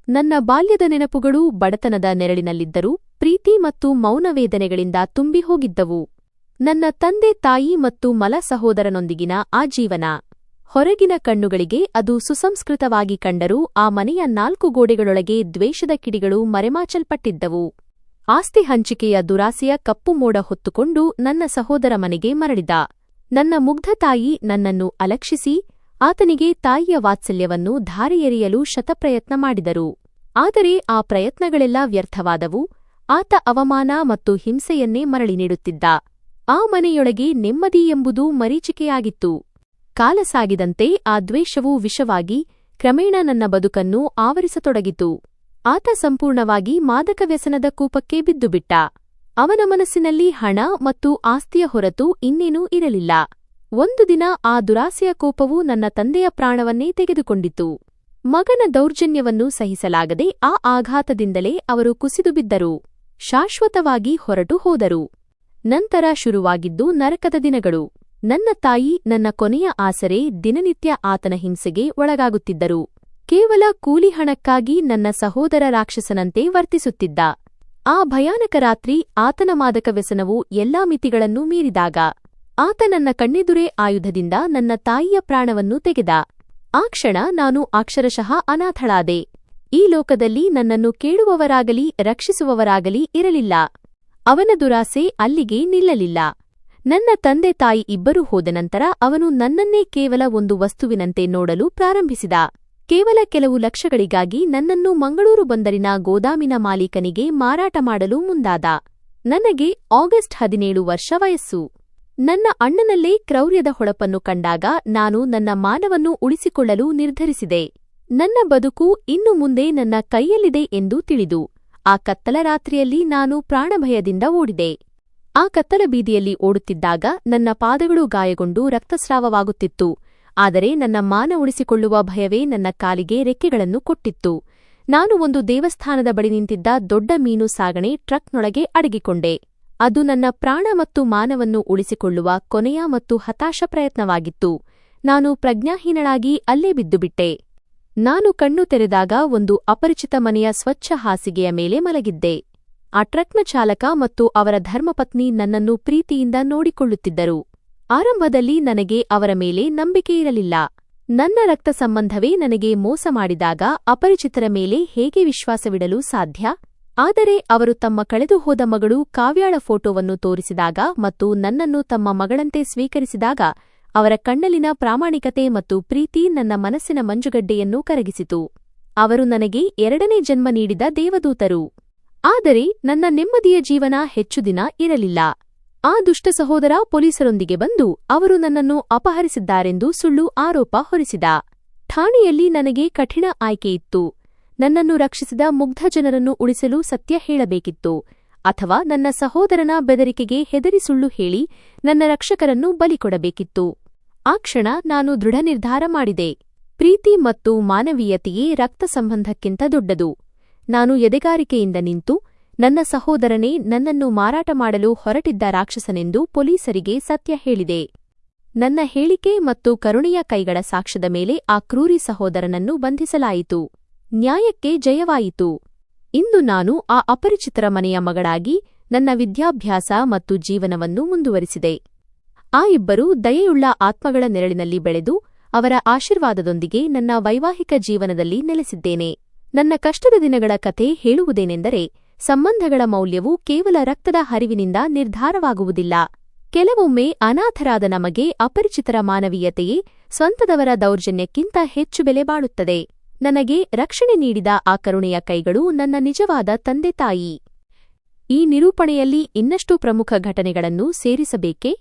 ನನ್ನ ಬಾಲ್ಯದ ನೆನಪುಗಳು ಬಡತನದ ನೆರಳಿನಲ್ಲಿದ್ದರೂ ಪ್ರೀತಿ ಮತ್ತು ಮೌನವೇದನೆಗಳಿಂದ ತುಂಬಿ ಹೋಗಿದ್ದವು. ನನ್ನ ತಂದೆ ತಾಯಿ ಮತ್ತು ಮಲ ಸಹೋದರನೊಂದಿಗಿನ ಆ ಜೀವನ. ಹೊರಗಿನ ಕಣ್ಣುಗಳಿಗೆ ಅದು ಸುಸಂಸ್ಕೃತವಾಗಿ ಕಂಡರೂ ಆ ಮನೆಯ 4 ಗೋಡೆಗಳೊಳಗೆ ದ್ವೇಷದ ಕಿಡಿಗಳು ಮರೆಮಾಚಲ್ಪಟ್ಟಿದ್ದವು. ಆಸ್ತಿ ಹಂಚಿಕೆಯ ದುರಾಸೆಯ ಕಪ್ಪು ಮೋಡ ಹೊತ್ತುಕೊಂಡು ನನ್ನ ಸಹೋದರ ಮನೆಗೆ ಮರಳಿದ. ನನ್ನ ಮುಗ್ಧ ತಾಯಿ ನನ್ನನ್ನು ಅಲಕ್ಷಿಸಿ ಆತನಿಗೆ ತಾಯಿಯ ವಾತ್ಸಲ್ಯವನ್ನು ಧಾರೆಯೆರೆಯಲು ಶತಪ್ರಯತ್ನ ಮಾಡಿದರು. ಆದರೆ ಆ ಪ್ರಯತ್ನಗಳೆಲ್ಲ ವ್ಯರ್ಥವಾದವು. ಆತ ಅವಮಾನ ಮತ್ತು ಹಿಂಸೆಯನ್ನೇ ಮರಳಿ ನೀಡುತ್ತಿದ್ದ. ಆ ಮನೆಯೊಳಗೆ ನೆಮ್ಮದಿ ಎಂಬುದು ಮರೀಚಿಕೆಯಾಗಿತ್ತು. ಕಾಲ ಸಾಗಿದಂತೆ ಆ ದ್ವೇಷವು ವಿಷವಾಗಿ ಕ್ರಮೇಣ ನನ್ನ ಬದುಕನ್ನು ಆವರಿಸತೊಡಗಿತು. ಆತ ಸಂಪೂರ್ಣವಾಗಿ ಮಾದಕ ವ್ಯಸನದ ಕೂಪಕ್ಕೆ ಬಿದ್ದುಬಿಟ್ಟ. ಅವನ ಮನಸ್ಸಿನಲ್ಲಿ ಹಣ ಮತ್ತು ಆಸ್ತಿಯ ಹೊರತು ಇನ್ನೇನೂ ಇರಲಿಲ್ಲ. ಒಂದು ದಿನ ಆ ದುರಾಸೆಯ ಕೋಪವು ನನ್ನ ತಂದೆಯ ಪ್ರಾಣವನ್ನೇ ತೆಗೆದುಕೊಂಡಿತು. ಮಗನ ದೌರ್ಜನ್ಯವನ್ನು ಸಹಿಸಲಾಗದೆ ಆ ಆಘಾತದಿಂದಲೇ ಅವರು ಕುಸಿದು ಬಿದ್ದರು. ಶಾಶ್ವತವಾಗಿ ಹೊರಟು ಹೋದರು. ನಂತರ ಶುರುವಾಗಿದ್ದು ನರಕದ ದಿನಗಳು. ನನ್ನ ತಾಯಿ ನನ್ನ ಕೊನೆಯ ಆಸರೆ ದಿನನಿತ್ಯ ಆತನ ಹಿಂಸೆಗೆ ಒಳಗಾಗುತ್ತಿದ್ದರು. ಕೇವಲ ಕೂಲಿ ಹಣಕ್ಕಾಗಿ ನನ್ನ ಸಹೋದರ ರಾಕ್ಷಸನಂತೆ ವರ್ತಿಸುತ್ತಿದ್ದ. ಆ ಭಯಾನಕ ರಾತ್ರಿ ಆತನ ಮಾದಕ ವ್ಯಸನವು ಎಲ್ಲಾ ಮಿತಿಗಳನ್ನೂ ಮೀರಿದಾಗ ಆತ ನನ್ನ ಕಣ್ಣೆದುರೇ ಆಯುಧದಿಂದ ನನ್ನ ತಾಯಿಯ ಪ್ರಾಣವನ್ನು ತೆಗೆದ. ಆ ಕ್ಷಣ ನಾನು ಅಕ್ಷರಶಃ ಅನಾಥಳಾದೆ. ಈ ಲೋಕದಲ್ಲಿ ನನ್ನನ್ನು ಕೇಳುವವರಾಗಲಿ ರಕ್ಷಿಸುವವರಾಗಲಿ ಇರಲಿಲ್ಲ. ಅವನ ದುರಾಸೆ ಅಲ್ಲಿಗೆ ನಿಲ್ಲಲಿಲ್ಲ. ನನ್ನ ತಂದೆ ತಾಯಿ ಇಬ್ಬರೂ ಹೋದ ನಂತರ ಅವನು ನನ್ನನ್ನೇ ಕೇವಲ ಒಂದು ವಸ್ತುವಿನಂತೆ ನೋಡಲು ಪ್ರಾರಂಭಿಸಿದ. ಕೇವಲ ಕೆಲವು ಲಕ್ಷಗಳಿಗಾಗಿ ನನ್ನನ್ನು ಮಂಗಳೂರು ಬಂದರಿನ ಗೋದಾಮಿನ ಮಾಲೀಕನಿಗೆ ಮಾರಾಟ ಮಾಡಲು ಮುಂದಾದ. ನನಗೆ ಆಗಸ್ಟ್ 17 ವರ್ಷ ವಯಸ್ಸು. ನನ್ನ ಅಣ್ಣನಲ್ಲೇ ಕ್ರೌರ್ಯದ ಹೊಳಪನ್ನು ಕಂಡಾಗ ನಾನು ನನ್ನ ಮಾನವನ್ನು ಉಳಿಸಿಕೊಳ್ಳಲು ನಿರ್ಧರಿಸಿದೆ. ನನ್ನ ಬದುಕು ಇನ್ನು ಮುಂದೆ ನನ್ನ ಕೈಯಲ್ಲಿದೆ ಎಂದು ತಿಳಿದು ಆ ಕತ್ತಲ ರಾತ್ರಿಯಲ್ಲಿ ನಾನು ಪ್ರಾಣಭಯದಿಂದ ಓಡಿದೆ. ಆ ಕತ್ತಲ ಬೀದಿಯಲ್ಲಿ ಓಡುತ್ತಿದ್ದಾಗ ನನ್ನ ಪಾದಗಳು ಗಾಯಗೊಂಡು ರಕ್ತಸ್ರಾವವಾಗುತ್ತಿತ್ತು. ಆದರೆ ನನ್ನ ಮಾನ ಉಳಿಸಿಕೊಳ್ಳುವ ಭಯವೇ ನನ್ನ ಕಾಲಿಗೆ ರೆಕ್ಕೆಗಳನ್ನು ಕೊಟ್ಟಿತ್ತು. ನಾನು ಒಂದು ದೇವಸ್ಥಾನದ ಬಳಿ ನಿಂತಿದ್ದ ದೊಡ್ಡ ಮೀನು ಸಾಗಣೆ ಟ್ರಕ್ನೊಳಗೆ ಅಡಗಿಕೊಂಡೆ. ಅದು ನನ್ನ ಪ್ರಾಣ ಮತ್ತು ಮಾನವನ್ನು ಉಳಿಸಿಕೊಳ್ಳುವ ಕೊನೆಯ ಮತ್ತು ಹತಾಶ ಪ್ರಯತ್ನವಾಗಿತ್ತು. ನಾನು ಪ್ರಜ್ಞಾಹೀನಳಾಗಿ ಅಲ್ಲೇ ಬಿದ್ದುಬಿಟ್ಟೆ. ನಾನು ಕಣ್ಣು ತೆರೆದಾಗ ಒಂದು ಅಪರಿಚಿತ ಮನೆಯ ಸ್ವಚ್ಛ ಹಾಸಿಗೆಯ ಮೇಲೆ ಮಲಗಿದ್ದೆ. ಆ ಟ್ರಕ್ನ ಚಾಲಕ ಮತ್ತು ಅವರ ಧರ್ಮಪತ್ನಿ ನನ್ನನ್ನು ಪ್ರೀತಿಯಿಂದ ನೋಡಿಕೊಳ್ಳುತ್ತಿದ್ದರು. ಆರಂಭದಲ್ಲಿ ನನಗೆ ಅವರ ಮೇಲೆ ನಂಬಿಕೆಯಿರಲಿಲ್ಲ. ನನ್ನ ರಕ್ತ ಸಂಬಂಧವೇ ನನಗೆ ಮೋಸ ಮಾಡಿದಾಗ ಅಪರಿಚಿತರ ಮೇಲೆ ಹೇಗೆ ವಿಶ್ವಾಸವಿಡಲು ಸಾಧ್ಯ? ಆದರೆ ಅವರು ತಮ್ಮ ಕಳೆದುಹೋದ ಮಗಳು ಕಾವ್ಯಾಳ ಫೋಟೋವನ್ನು ತೋರಿಸಿದಾಗ ಮತ್ತು ನನ್ನನ್ನು ತಮ್ಮ ಮಗಳಂತೆ ಸ್ವೀಕರಿಸಿದಾಗ ಅವರ ಕಣ್ಣಲ್ಲಿನ ಪ್ರಾಮಾಣಿಕತೆ ಮತ್ತು ಪ್ರೀತಿ ನನ್ನ ಮನಸ್ಸಿನ ಮಂಜುಗಡ್ಡೆಯನ್ನು ಕರಗಿಸಿತು. ಅವರು ನನಗೆ 2ನೇ ಜನ್ಮ ನೀಡಿದ ದೇವದೂತರು. ಆದರೆ ನನ್ನ ನೆಮ್ಮದಿಯ ಜೀವನ ಹೆಚ್ಚು ದಿನ ಇರಲಿಲ್ಲ. ಆ ದುಷ್ಟ ಸಹೋದರ ಪೊಲೀಸರೊಂದಿಗೆ ಬಂದು ಅವರು ನನ್ನನ್ನು ಅಪಹರಿಸಿದ್ದಾರೆಂದು ಸುಳ್ಳು ಆರೋಪ ಹೊರಿಸಿದ. ಠಾಣೆಯಲ್ಲಿ ನನಗೆ ಕಠಿಣ ಆಯ್ಕೆಯಿತ್ತು. ನನ್ನನ್ನು ರಕ್ಷಿಸಿದ ಮುಗ್ಧ ಜನರನ್ನು ಉಳಿಸಲು ಸತ್ಯ ಹೇಳಬೇಕಿತ್ತು, ಅಥವಾ ನನ್ನ ಸಹೋದರನ ಬೆದರಿಕೆಗೆ ಹೆದರಿ ಸುಳ್ಳು ಹೇಳಿ ನನ್ನ ರಕ್ಷಕರನ್ನು ಬಲಿಕೊಡಬೇಕಿತ್ತು. ಆ ಕ್ಷಣ ನಾನು ದೃಢ ನಿರ್ಧಾರ ಮಾಡಿದೆ. ಪ್ರೀತಿ ಮತ್ತು ಮಾನವೀಯತೆಯೇ ರಕ್ತ ಸಂಬಂಧಕ್ಕಿಂತ ದೊಡ್ಡದು. ನಾನು ಎದೆಗಾರಿಕೆಯಿಂದ ನಿಂತು ನನ್ನ ಸಹೋದರನೇ ನನ್ನನ್ನು ಮಾರಾಟ ಮಾಡಲು ಹೊರಟಿದ್ದ ರಾಕ್ಷಸನೆಂದು ಪೊಲೀಸರಿಗೆ ಸತ್ಯ ಹೇಳಿದೆ. ನನ್ನ ಹೇಳಿಕೆ ಮತ್ತು ಕರುಣೆಯ ಕೈಗಳ ಸಾಕ್ಷ್ಯದ ಮೇಲೆ ಆ ಕ್ರೂರಿ ಸಹೋದರನನ್ನು ಬಂಧಿಸಲಾಯಿತು. ನ್ಯಾಯಕ್ಕೆ ಜಯವಾಯಿತು. ಇಂದು ನಾನು ಆ ಅಪರಿಚಿತರ ಮನೆಯ ಮಗಳಾಗಿ ನನ್ನ ವಿದ್ಯಾಭ್ಯಾಸ ಮತ್ತು ಜೀವನವನ್ನು ಮುಂದುವರಿಸಿದೆ. ಆ ಇಬ್ಬರು ದಯೆಯುಳ್ಳ ಆತ್ಮಗಳ ನೆರಳಿನಲ್ಲಿ ಬೆಳೆದು ಅವರ ಆಶೀರ್ವಾದದೊಂದಿಗೆ ನನ್ನ ವೈವಾಹಿಕ ಜೀವನದಲ್ಲಿ ನೆಲೆಸಿದ್ದೇನೆ. ನನ್ನ ಕಷ್ಟದ ದಿನಗಳ ಕಥೆ ಹೇಳುವುದೇನೆಂದರೆ, ಸಂಬಂಧಗಳ ಮೌಲ್ಯವು ಕೇವಲ ರಕ್ತದ ಹರಿವಿನಿಂದ ನಿರ್ಧಾರವಾಗುವುದಿಲ್ಲ. ಕೆಲವೊಮ್ಮೆ ಅನಾಥರಾದ ನಮಗೆ ಅಪರಿಚಿತರ ಮಾನವೀಯತೆಯೇ ಸ್ವಂತದವರ ದೌರ್ಜನ್ಯಕ್ಕಿಂತ ಹೆಚ್ಚು ಬೆಲೆ ಬಾಳುತ್ತದೆ. ನನಗೆ ರಕ್ಷಣೆ ನೀಡಿದ ಆ ಕರುಣೆಯ ಕೈಗಳು ನನ್ನ ನಿಜವಾದ ತಂದೆ ತಾಯಿ. ಈ ನಿರೂಪಣೆಯಲ್ಲಿ ಇನ್ನಷ್ಟು ಪ್ರಮುಖ ಘಟನೆಗಳನ್ನು ಸೇರಿಸಬೇಕೇ?